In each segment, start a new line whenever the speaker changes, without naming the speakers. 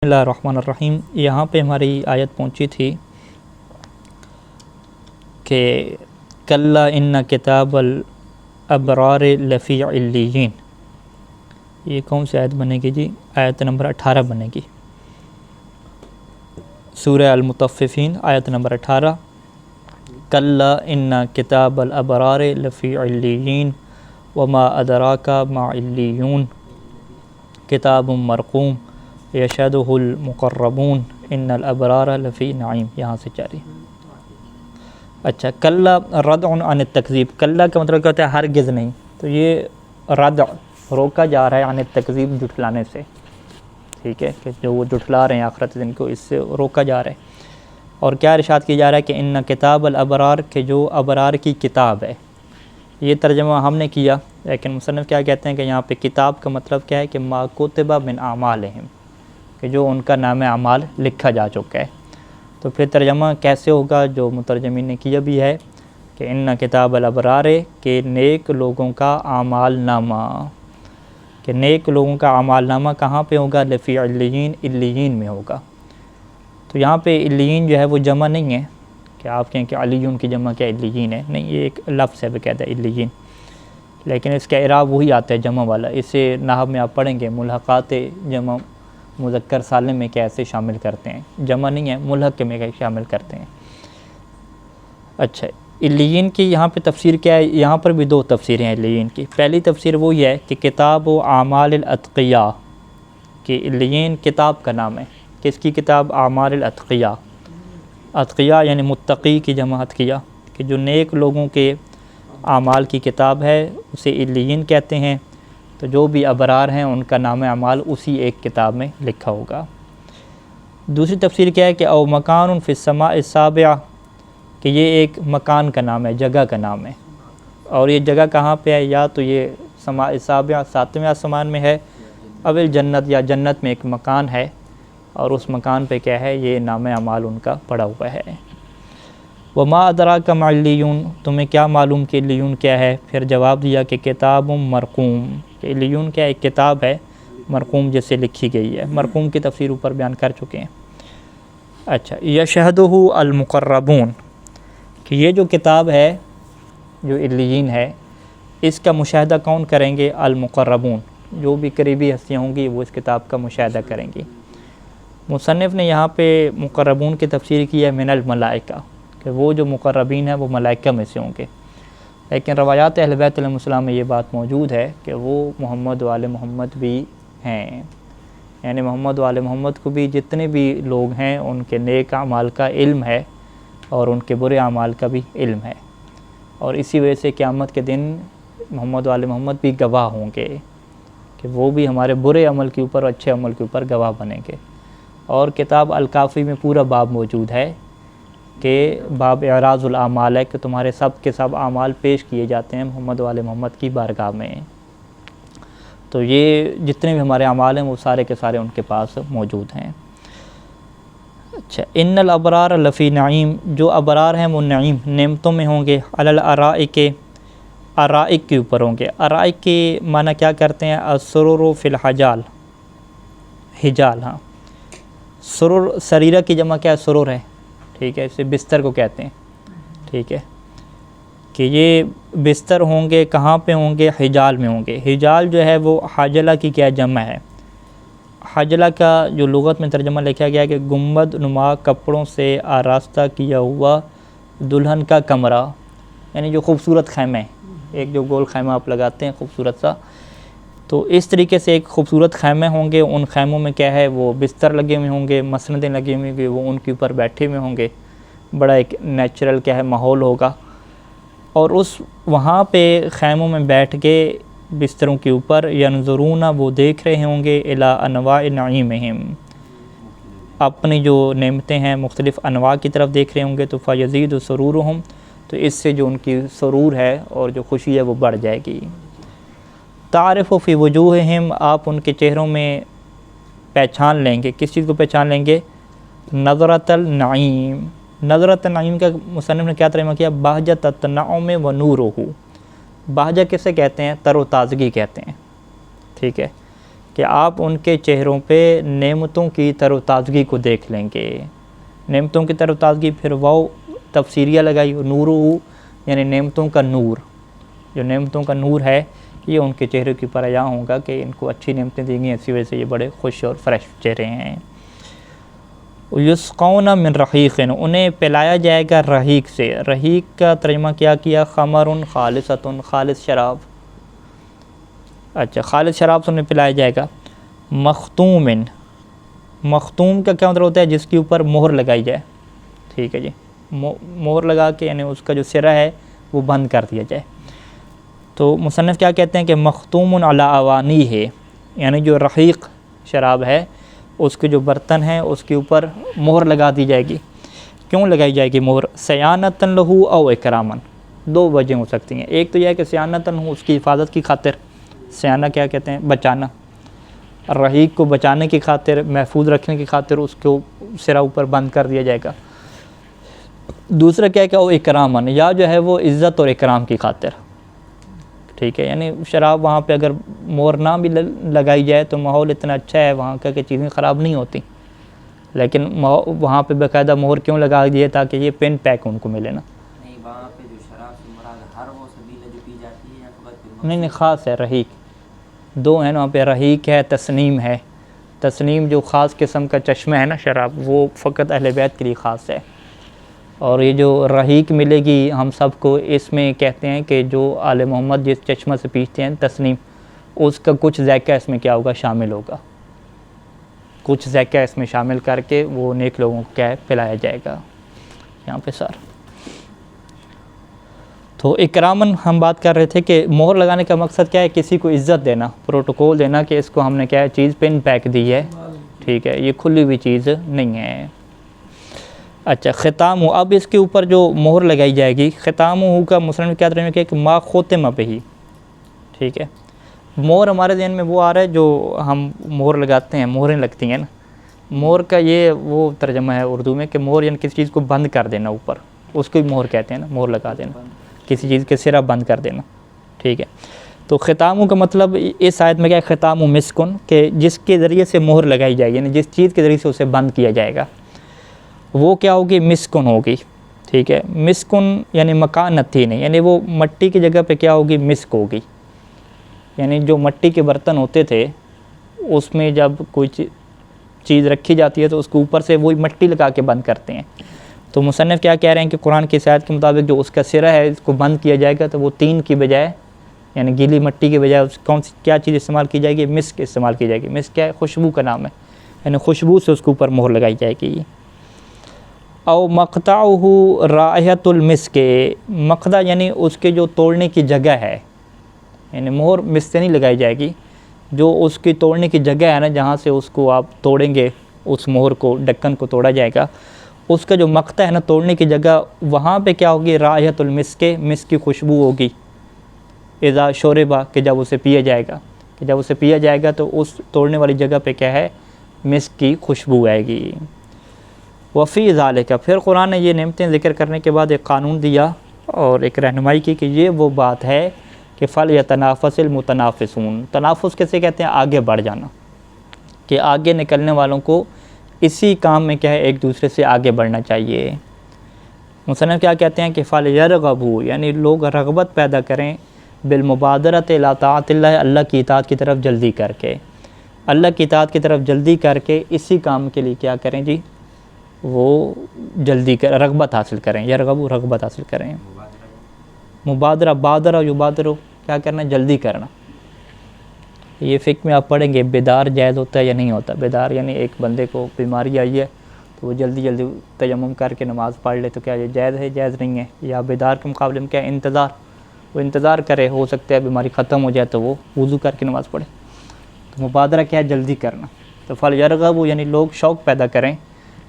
بسم اللہ الرحمن الرحیم۔ یہاں پہ ہماری آیت پہنچی تھی کہ کلا ان کتاب الابرار لفی علیین۔ یہ کون سی آیت بنے گی جی؟ آیت نمبر 18 بنے گی، سورہ المطففین آیت نمبر 18۔ کلا ان کتاب الابرار لفی علیین وما ادراک ما علیون کتاب مرقوم یشہدہ المقربون ان الابرار لفی نعیم۔ یہاں سے جاری۔ اچھا، کلا ردع عن التکذیب۔ کلا کا مطلب کیا ہوتا ہے؟ ہرگز نہیں۔ تو یہ ردع روکا جا رہا ہے عن التکذیب، جھٹلانے سے، ٹھیک ہے، کہ جو وہ جھٹلا رہے ہیں آخرت دن کو، اس سے روکا جا رہا ہے۔ اور کیا ارشاد کیا جا رہا ہے کہ ان کتاب الابرار، کہ جو ابرار کی کتاب ہے۔ یہ ترجمہ ہم نے کیا، لیکن مصنف کیا کہتے ہیں کہ یہاں پہ کتاب کا مطلب کیا ہے کہ ما کتب من اعمالہم، کہ جو ان کا نام اعمال لکھا جا چکا ہے۔ تو پھر ترجمہ کیسے ہوگا جو مترجمین نے کیا بھی ہے کہ ان کتاب الابرار، کہ نیک لوگوں کا اعمال نامہ، کہ نیک لوگوں کا اعمال نامہ کہاں پہ ہوگا؟ لفی علیین، علیین میں ہوگا۔ تو یہاں پہ علیین جو ہے وہ جمع نہیں ہے کہ آپ کہیں کہ علیون کی جمع کیا علیین ہے، نہیں، یہ ایک لفظ ہے بقاعدہ علیین، لیکن اس کا اعراب وہی آتا ہے جمع والا۔ اسے نحو میں آپ پڑھیں گے، ملحقات جمع مذکر سالم میں کیسے شامل کرتے ہیں، جمع نہیں ہے، ملحق میں شامل کرتے ہیں۔ اچھا، علیین کی یہاں پہ تفسیر کیا ہے؟ یہاں پر بھی دو تفسیریں ہیں علیین کی۔ پہلی تفسیر وہی ہے کہ کتاب و اعمال الاتقیاء، کہ علیین کتاب کا نام ہے۔ کس کی کتاب؟ اعمال الاتقیاء۔ اتقیاء یعنی متقی کی جمع اتقیاء، کہ جو نیک لوگوں کے اعمال کی کتاب ہے اسے علیین کہتے ہیں۔ تو جو بھی ابرار ہیں ان کا نام اعمال اسی ایک کتاب میں لکھا ہوگا۔ دوسری تفسیر کیا ہے کہ او مکان فی السماء السابعہ، کہ یہ ایک مکان کا نام ہے، جگہ کا نام ہے۔ اور یہ جگہ کہاں پہ ہے؟ یا تو یہ سماء السابعہ 7ویں آسمان میں ہے، اول جنت، یا جنت میں ایک مکان ہے، اور اس مکان پہ کیا ہے؟ یہ نام اعمال ان کا پڑا ہوا ہے۔ وما ادراک ما علیون، تمہیں کیا معلوم کہ علیون کیا ہے؟ پھر جواب دیا کہ کتاب مرقوم، کہ علیون کیا ایک کتاب ہے مرقوم جس سے لکھی گئی ہے۔ مرقوم کی تفسیر اوپر بیان کر چکے ہیں۔ اچھا، یشہدہ المقربون، کہ یہ جو کتاب ہے جو علیین ہے اس کا مشاہدہ کون کریں گے؟ المقربون، جو بھی قریبی ہستیاں ہوں گی وہ اس کتاب کا مشاہدہ کریں گی۔ مصنف نے یہاں پہ مقربون کی تفسیر کی ہے من الملائکہ، کہ وہ جو مقربین ہیں وہ ملائکہ میں سے ہوں گے، لیکن روایات اہل بیت علیہم السلام میں یہ بات موجود ہے کہ وہ محمد و آل محمد بھی ہیں، یعنی محمد و آل محمد کو بھی جتنے بھی لوگ ہیں ان کے نیک اعمال کا علم ہے اور ان کے برے اعمال کا بھی علم ہے، اور اسی وجہ سے قیامت کے دن محمد و آل محمد بھی گواہ ہوں گے کہ وہ بھی ہمارے برے عمل کے اوپر اور اچھے عمل کے اوپر گواہ بنیں گے۔ اور کتاب الکافی میں پورا باب موجود ہے کہ باب اعراض الاعمال ہے، کہ تمہارے سب کے سب اعمال پیش کیے جاتے ہیں محمد و آل محمد کی بارگاہ میں۔ تو یہ جتنے بھی ہمارے اعمال ہیں وہ سارے کے سارے ان کے پاس موجود ہیں۔ اچھا، ان الابرار لفی نعیم، جو ابرار ہیں وہ نعیم، نعمتوں میں ہوں گے، علی الارائک، ارائک کے اوپر ہوں گے۔ ارائک کے معنی کیا کرتے ہیں؟ السرور فی الحجال، حجال، ہاں، سرور سریرہ کی جمع کیا ہے؟ سرور ہے، ٹھیک ہے، اسے بستر کو کہتے ہیں، ٹھیک ہے، کہ یہ بستر ہوں گے، کہاں پہ ہوں گے؟ حجال میں ہوں گے۔ حجال جو ہے وہ حاجلہ کی کیا جمع ہے؟ حاجلہ کا جو لغت میں ترجمہ لکھا گیا ہے کہ گنبد نما کپڑوں سے آراستہ کیا ہوا دلہن کا کمرہ، یعنی جو خوبصورت خیمہ ہے، ایک جو گول خیمہ آپ لگاتے ہیں خوبصورت سا، تو اس طریقے سے ایک خوبصورت خیمے ہوں گے۔ ان خیموں میں کیا ہے؟ وہ بستر لگے ہوئے ہوں گے، مسندیں لگی ہوئی ہوں گی، وہ ان کے اوپر بیٹھے ہوئے ہوں گے، بڑا ایک نیچرل کیا ہے ماحول ہوگا۔ اور اس وہاں پہ خیموں میں بیٹھ کے بستروں کے اوپر ینظرون، وہ دیکھ رہے ہوں گے الی انواع نعیمہم، اپنی جو نعمتیں ہیں مختلف انواع کی طرف دیکھ رہے ہوں گے، تو فیزید سرورہم، تو اس سے جو ان کی سرور ہے اور جو خوشی ہے وہ بڑھ جائے گی۔ تعرف فی وجوہہم، آپ ان کے چہروں میں پہچان لیں گے، کس چیز کو پہچان لیں گے؟ نظرۃ النعیم۔ نظرۃ النعیم کا مصنف نے کیا ترجمہ کیا؟ بہجۃ التنعم و نورہ۔ بہجہ کسے کہتے ہیں؟ تر و تازگی کہتے ہیں، ٹھیک ہے، کہ آپ ان کے چہروں پہ نعمتوں کی تر و تازگی کو دیکھ لیں گے. نعمتوں کی تر و تازگی پھر واو تفسیریہ لگائی، نورو یعنی نعمتوں کا نور، جو نعمتوں کا نور ہے یہ ان کے چہرے کے اوپر عیاں ہوگا کہ ان کو اچھی نعمتیں دی گئی، اسی وجہ سے یہ بڑے خوش اور فریش چہرے ہیں. یسقون من رحیق، انہیں پلایا جائے گا رحیق سے. رحیق کا ترجمہ کیا خمر خالصۃ، خالص شراب. اچھا، خالص شراب سے انہیں پلایا جائے گا. مختوم، مختوم کا کیا مطلب ہوتا ہے؟ جس کے اوپر مہر لگائی جائے. ٹھیک ہے جی، مہر لگا کے یعنی اس کا جو سرا ہے وہ بند کر دیا جائے. تو مصنف کیا کہتے ہیں کہ مختوم علی اوانی ہے، یعنی جو رحیق شراب ہے اس کے جو برتن ہیں اس کے اوپر مہر لگا دی جائے گی. کیوں لگائی جائے گی مہر؟ صیانتاً لہو او اکراماً. دو وجہ ہو سکتی ہیں. ایک تو یہ ہے کہ صیانتاً ہو، اس کی حفاظت کی خاطر. صیانہ کیا کہتے ہیں؟ بچانا. رحیق کو بچانے کی خاطر، محفوظ رکھنے کی خاطر اس کو سرا اوپر بند کر دیا جائے گا. دوسرا کیا ہے کہ او اکراماً، یا جو ہے وہ عزت اور اکرام کی خاطر. ٹھیک ہے، یعنی شراب وہاں پہ اگر مہر نہ بھی لگائی جائے تو ماحول اتنا اچھا ہے وہاں کا کہ چیزیں خراب نہیں ہوتی، لیکن وہاں پہ باقاعدہ مہر کیوں لگا دیے؟ تاکہ یہ پن پیک ان کو ملے نا.
نہیں، وہاں پہ جو شراب سے مراد ہر وہ سبیلہ جو پی جاتی ہے یا
نہیں، خاص ہے. رحیق دو ہیں وہاں پہ، رحیق ہے، تسنیم ہے. تسنیم جو خاص قسم کا چشمہ ہے نا شراب، وہ فقط اہل بیت کے لیے خاص ہے. اور یہ جو رحیق ملے گی ہم سب کو، اس میں کہتے ہیں کہ جو آل محمد جس چشمہ سے پیتے ہیں تسنیم، اس کا کچھ ذائقہ اس میں کیا ہوگا؟ شامل ہوگا. کچھ ذائقہ اس میں شامل کر کے وہ نیک لوگوں کو کیا ہے؟ پلایا جائے گا. یہاں پہ سر تو اکرامن ہم بات کر رہے تھے کہ مہر لگانے کا مقصد کیا ہے؟ کسی کو عزت دینا، پروٹوکول دینا کہ اس کو ہم نے کیا ہے؟ چیز پن پیک دی ہے. ٹھیک ہے، یہ کھلی ہوئی چیز نہیں ہے. اچھا، ختام ہو، اب اس کے اوپر جو مہر لگائی جائے گی، ختام ہو کا مصنف کیا ترجمہ کیا کہ ما ختم بہ. ٹھیک ہے، مہر ہمارے ذہن میں وہ آ رہا ہے جو ہم مہر لگاتے ہیں، مہریں لگتی ہیں نا. مہر کا یہ وہ ترجمہ ہے اردو میں کہ مہر یعنی کسی چیز کو بند کر دینا اوپر، اس کو بھی مہر کہتے ہیں نا، مہر لگا دینا، کسی چیز کے سرا بند کر دینا. ٹھیک ہے، تو ختاموں کا مطلب اس آیت میں کیا ہے؟ ختام مسکن، کہ جس کے ذریعے سے مہر لگائی جائے گی، یعنی جس چیز کے ذریعے سے اسے بند کیا جائے گا وہ کیا ہوگی؟ مسکن ہوگی. ٹھیک ہے، مسکن یعنی مکان نتھی نہیں، یعنی وہ مٹی کی جگہ پہ کیا ہوگی؟ مسک ہوگی. یعنی جو مٹی کے برتن ہوتے تھے اس میں جب کوئی چیز رکھی جاتی ہے تو اس کے اوپر سے وہی مٹی لگا کے بند کرتے ہیں. تو مصنف کیا کہہ رہے ہیں کہ قرآن کی آیت کے مطابق جو اس کا سرا ہے اس کو بند کیا جائے گا تو وہ تین کی بجائے یعنی گیلی مٹی کے بجائے کون سی کیا چیز استعمال کی جائے گی؟ مسک استعمال کی جائے گی. مسک کیا ہے؟ خوشبو کا نام ہے، یعنی خوشبو سے اس کے اوپر مہر لگائی جائے گی. او مقطعہ رائحۃ المسک، مقطع یعنی اس کے جو توڑنے کی جگہ ہے، یعنی مہر مسک سے نہیں لگائی جائے گی، جو اس کی توڑنے کی جگہ ہے نا جہاں سے اس کو آپ توڑیں گے، اس مہر کو، ڈھکن کو توڑا جائے گا، اس کا جو مقطع ہے نا توڑنے کی جگہ، وہاں پہ کیا ہوگی؟ رائحۃ المسک، مسک کی خوشبو ہوگی. اذا شربا، کہ جب اسے پیا جائے گا، کہ جب اسے پیا جائے گا تو اس توڑنے والی جگہ پہ کیا ہے؟ مسک کی خوشبو آئے گی. وفی ذالک، پھر قرآن نے یہ نعمتیں ذکر کرنے کے بعد ایک قانون دیا اور ایک رہنمائی کی کہ یہ وہ بات ہے کہ فلیتنافس المتنافسون. تنافس کیسے کہتے ہیں؟ آگے بڑھ جانا، کہ آگے نکلنے والوں کو اسی کام میں کیا ہے؟ ایک دوسرے سے آگے بڑھنا چاہیے. مصنف کیا کہتے ہیں کہ فلیرغبوا، یعنی لوگ رغبت پیدا کریں بالمبادرۃ الی طاعۃ اللہ، اللہ کی اطاعت کی طرف جلدی کر کے، اللہ کی اطاعت کی طرف جلدی کر کے اسی کام کے لیے کیا کریں جی؟ وہ جلدی رغبت حاصل کریں. یرغبوا، رغبت حاصل کریں. مبادرہ، بادرہ یبادرو، کیا کرنا؟ جلدی کرنا. یہ فقہ میں آپ پڑھیں گے بیدار جائز ہوتا ہے یا نہیں ہوتا. بیدار یعنی ایک بندے کو بیماری آئی ہے تو وہ جلدی جلدی تیمم کر کے نماز پڑھ لے تو کیا یہ جائز ہے؟ جائز نہیں ہے. یا بیدار کے مقابلے میں کیا انتظار، وہ انتظار کرے، ہو سکتا ہے بیماری ختم ہو جائے تو وہ وضو کر کے نماز پڑھے. تو مبادرہ کیا ہے؟ جلدی کرنا. تو فلیرغبوا یعنی لوگ شوق پیدا کریں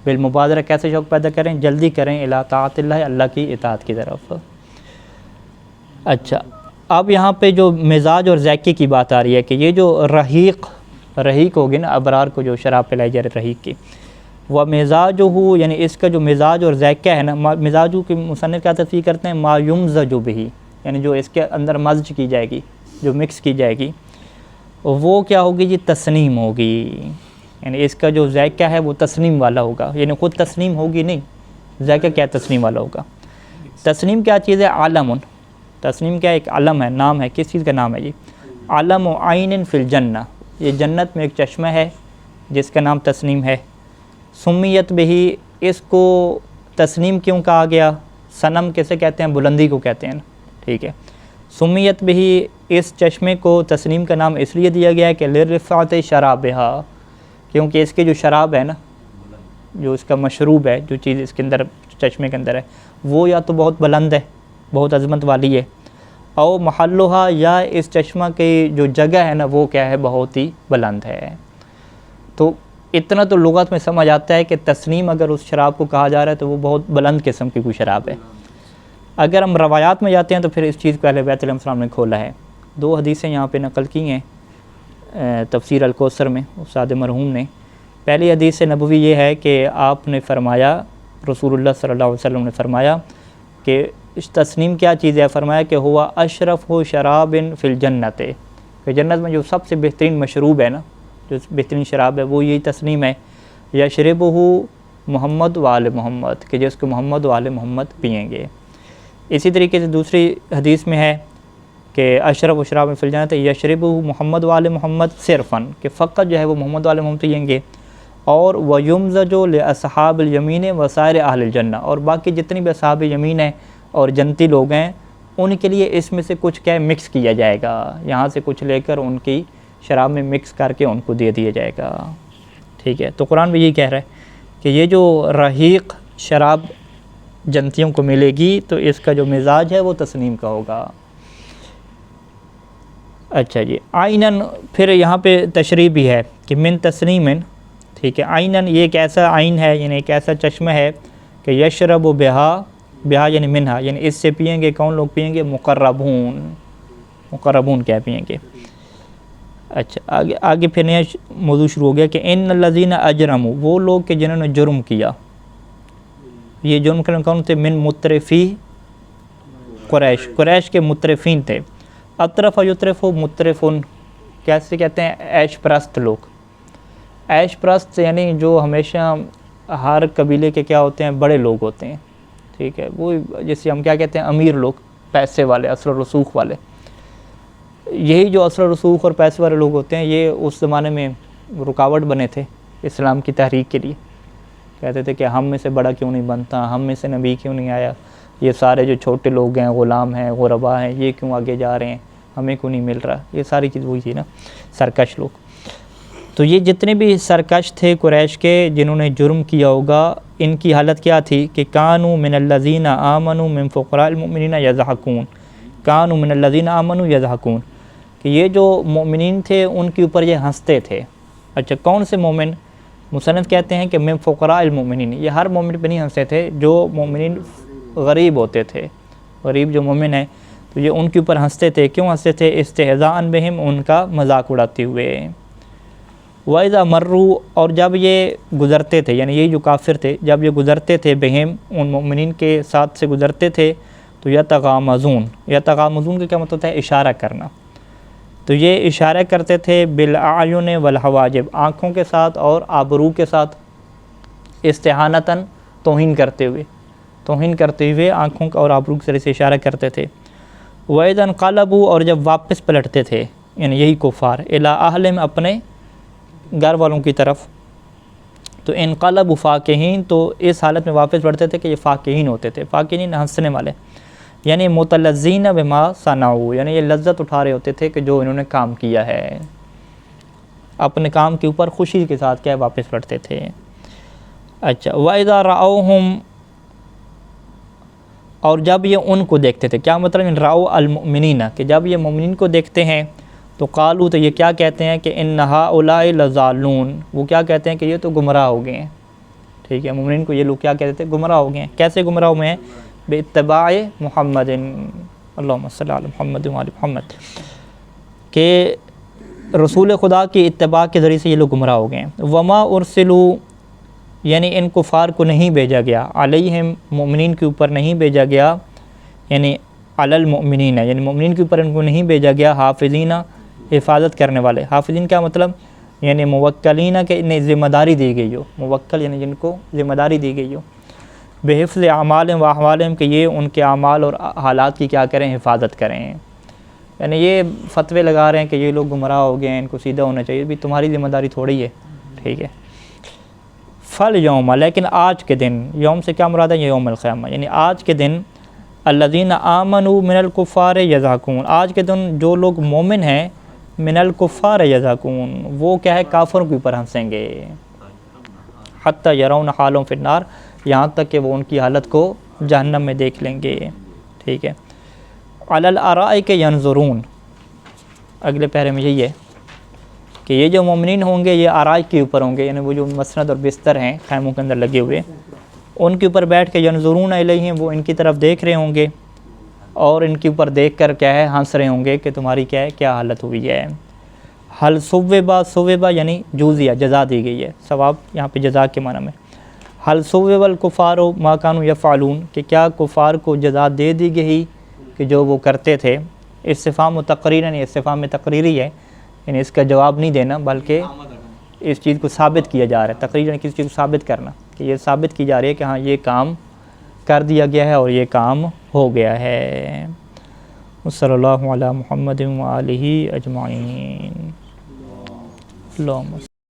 بالمبادرہ، کیسے شوق پیدا کریں؟ جلدی کریں الی طاعۃ اللہ، اللہ کی اطاعت کی طرف. اچھا، اب یہاں پہ جو مزاج اور ذائقے کی بات آ رہی ہے کہ یہ جو رحیق ہوگی نا، ابرار کو جو شراب پلائی جا رہی رحیق کی، وہ مزاج ہو یعنی اس کا جو مزاج اور ذائقہ ہے نا، مزاج کی مصنف کیا تفسیر کرتے ہیں؟ ما یمزج بہ، یعنی جو اس کے اندر مزج کی جائے گی، جو مکس کی جائے گی، وہ کیا ہوگی جی؟ تسنیم ہوگی، یعنی اس کا جو ذائقہ ہے وہ تسنیم والا ہوگا، یعنی خود تسنیم ہوگی نہیں، ذائقہ کیا تسنیم والا ہوگا۔ تسنیم کیا چیز ہے؟ علم، تسنیم کیا ایک علم ہے، نام ہے، کس چیز کا نام ہے جی؟ علم عین فی الجنہ، یہ جنت میں ایک چشمہ ہے جس کا نام تسنیم ہے۔ سمیت بہی، اس کو تسنیم کیوں کہا گیا؟ صنم کیسے کہتے ہیں؟ بلندی کو کہتے ہیں نا، ٹھیک ہے۔ سمیت بہی، اس چشمے کو تسنیم کا نام اس لیے دیا گیا ہے کہ لرفعت شرابہا، کیونکہ اس کے جو شراب ہے نا، جو اس کا مشروب ہے، جو چیز اس کے اندر چشمے کے اندر ہے، وہ یا تو بہت بلند ہے، بہت عظمت والی ہے، او محلھا، یا اس چشمہ کی جو جگہ ہے نا وہ کیا ہے؟ بہت ہی بلند ہے۔ تو اتنا تو لغت میں سمجھ آتا ہے کہ تسنیم اگر اس شراب کو کہا جا رہا ہے تو وہ بہت بلند قسم کی کوئی شراب ہے۔ اگر ہم روایات میں جاتے ہیں تو پھر اس چیز کو اہل بیت علیہ السلام نے کھولا ہے۔ 2 حدیثیں یہاں پہ نقل کی ہیں تفسیر الکوثر میں استاد مرحوم نے۔ پہلی حدیث نبوی یہ ہے کہ آپ نے فرمایا، رسول اللہ صلی اللہ علیہ وسلم نے فرمایا کہ تسنیم کیا چیز ہے؟ فرمایا کہ ہوا اشرف شراب فی الجنت، کہ جنت میں جو سب سے بہترین مشروب ہے نا، جو بہترین شراب ہے وہ یہی تسنیم ہے۔ یشربہ محمد و آل محمد، کہ جس کو محمد و آل محمد پئیں گے۔ اسی طریقے سے دوسری حدیث میں ہے کہ اشرف و شراب فی الجنت یشربہ محمد و آل محمد صرفاً، کہ فقط جو ہے وہ محمد و آل محمد پئیں گے۔ اور وَيُمْزَجُ لِأَصْحَابِ الْيَمِينِ وَسَائِرِ أَهْلِ الْجَنَّةِ، اور باقی جتنی بھی اصحاب یمین ہیں اور جنتی لوگ ہیں ان کے لیے اس میں سے کچھ کیا مکس کیا جائے گا، یہاں سے کچھ لے کر ان کی شراب میں مکس کر کے ان کو دے دیا جائے گا، ٹھیک ہے۔ تو قرآن بھی یہی کہہ رہا ہے کہ یہ جو رحیق شراب جنتیوں کو ملے گی تو اس کا جو مزاج ہے وہ تسنیم کا ہوگا۔ اچھا جی، عینن، پھر یہاں پہ تشریح بھی ہے کہ من تسنیمن، ٹھیک ہے۔ عینن، یہ ایک ایسا عین ہے، یعنی ایک ایسا چشمہ ہے کہ یشرب بہا یعنی منہا، یعنی اس سے پئیں گے کون لوگ پئیں گے؟ مقربون کیا پئیں گے۔ اچھا، آگے پھر نیا موضوع شروع ہو گیا کہ ان الذین اجرموا، وہ لوگ کہ جنہوں نے جرم کیا، یہ جرم کرنے کون تھے؟ من مترفی قریش، قریش کے مترفین تھے۔ اطرف یطرف، مترفن کیسے کہتے ہیں؟ عیش پرست لوگ، عیش پرست یعنی جو ہمیشہ ہر قبیلے کے کیا ہوتے ہیں؟ بڑے لوگ ہوتے ہیں، ٹھیک ہے۔ وہ جیسے ہم کیا کہتے ہیں؟ امیر لوگ، پیسے والے، اثر و رسوخ والے۔ یہی جو اثر و رسوخ اور پیسے والے لوگ ہوتے ہیں یہ اس زمانے میں رکاوٹ بنے تھے اسلام کی تحریک کے لیے۔ کہتے تھے کہ ہم میں سے بڑا کیوں نہیں بنتا، ہم میں سے نبی کیوں نہیں آیا، یہ سارے جو چھوٹے لوگ ہیں، غلام ہیں، غربا ہیں، یہ کیوں آگے جا رہے ہیں، ہمیں کیوں نہیں مل رہا۔ یہ ساری چیز وہی تھی نا، سرکش لوگ۔ تو یہ جتنے بھی سرکش تھے قریش کے جنہوں نے جرم کیا ہوگا، ان کی حالت کیا تھی کہ کانوا من الذین آمنوا من فقراء المؤمنین یضحکون، کانوا من الذین آمنوا یضحکون، کہ یہ جو مومنین تھے ان کے اوپر یہ ہنستے تھے۔ اچھا، کون سے مومن؟ مصنف کہتے ہیں کہ من فقراء المؤمنین، یہ ہر مومن پہ نہیں ہنستے تھے، جو مومنین غریب ہوتے تھے، غریب جو مومن ہیں تو یہ ان کے اوپر ہنستے تھے۔ کیوں ہنستے تھے؟ استہزاء بہم، ان کا مذاق اڑاتے ہوئے۔ وَإِذَا مَرُّوا، اور جب یہ گزرتے تھے، یعنی یہ جو کافر تھے جب یہ گزرتے تھے بہم، ان مومنین کے ساتھ سے گزرتے تھے، تو یتغامزون، یتغامزون کا کیا مطلب ہے؟ اشارہ کرنا۔ تو یہ اشارہ کرتے تھے بالاعین والحواجب، آنکھوں کے ساتھ اور آبرو کے ساتھ، استہانتاً، توہین کرتے ہوئے آنکھوں اور آبرو کی طرح سے اشارہ کرتے تھے۔ وَإِذَا انقلبوا، اور جب واپس پلٹتے تھے، یعنی یہی کفار، الی اہلہم، اپنے گھر والوں کی طرف، تو انقلبوا فاکہین، تو اس حالت میں واپس پلٹتے تھے کہ یہ فاکہین ہوتے تھے، فاکہین ہنسنے والے، یعنی متلذین بما صنعوا، یعنی یہ لذت اٹھا رہے ہوتے تھے کہ جو انہوں نے کام کیا ہے، اپنے کام کے اوپر خوشی کے ساتھ کیا واپس پلٹتے تھے۔ اچھا، وَإِذَا رَأَوْهُمْ، اور جب یہ ان کو دیکھتے تھے، کیا مطلب؟ رَأَوْا الْمُؤْمِنِينَ، کہ جب یہ مومنین کو دیکھتے ہیں تو قالوا، تو یہ کیا کہتے ہیں کہ ان هؤلاء لضالون، وہ کیا کہتے ہیں کہ یہ تو گمراہ ہو گئے ہیں، ٹھیک ہے۔ مومنین کو یہ لوگ کیا کہتے تھے؟ گمراہ ہو گئے ہیں۔ کیسے گمراہ ہوئے ہیں؟ باتباع محمد، اللہم صلی علی محمد وعلی محمد، کہ رسول خدا کی اتباع کے ذریعے سے یہ لوگ گمراہ ہو گئے ہیں۔ وما ارسلوا، یعنی ان کفار کو نہیں بھیجا گیا، علیہم، مومنین کے اوپر نہیں بھیجا گیا، یعنی علی المؤمنین، یعنی مومنین کے اوپر ان کو نہیں بھیجا گیا، حافظین، حفاظت کرنے والے. حافظین کا مطلب یعنی موکلین کے انہیں ذمہ داری دی گئی ہو. موکل یعنی جن کو ذمہ داری دی گئی ہو. بحفظ اعمالہم و احوالہم کہ یہ ان کے اعمال اور حالات کی کیا کریں, حفاظت کریں. یعنی یہ فتوے لگا رہے ہیں کہ یہ لوگ گمراہ ہو گئے ہیں, ان کو سیدھا ہونا چاہیے, بھی تمہاری ذمہ داری تھوڑی ہے. ٹھیک ہے. فل یوم لیکن آج کے دن, یوم سے کیا مراد ہے, یہ یوم القیامہ یعنی آج کے دن, الذین آمنوا من الکفار یضحکون, آج کے دن جو لوگ مومن ہیں, من الکفار یضحکون وہ کیا ہے, کافروں کے اوپر ہنسیں گے. حتی یرون حالهم فی النار, یہاں تک کہ وہ ان کی حالت کو جہنم میں دیکھ لیں گے. ٹھیک ہے. علی الارائک ینظرون, اگلے پیرے میں یہی ہے کہ یہ جو مومنین ہوں گے یہ آرائک کے اوپر ہوں گے, یعنی وہ جو مسند اور بستر ہیں خیموں کے اندر لگے ہوئے, ان کے اوپر بیٹھ کے ینظرون الیہم, وہ ان کی طرف دیکھ رہے ہوں گے اور ان کے اوپر دیکھ کر کیا ہے, ہنس رہے ہوں گے کہ تمہاری کیا ہے, کیا حالت ہوئی ہے. حل صوبہ یعنی جوزیہ, جزا دی گئی ہے, ثواب یہاں پہ جزا کے معنی میں. حل صوب الکفار ما کانوا یفعلون کہ کیا کفار کو جزا دے دی گئی کہ جو وہ کرتے تھے. استفہام تقریرا, استفہام میں تقریری ہے, یعنی اس کا جواب نہیں دینا بلکہ اس چیز کو ثابت کیا جا رہا ہے. تقریرا کسی چیز کو ثابت کرنا, کہ یہ ثابت کی جا رہی ہے کہ ہاں یہ کام کر دیا گیا ہے اور یہ کام ہو گیا ہے. صلی اللہ علی محمد و آلہ اجمعین. اللہم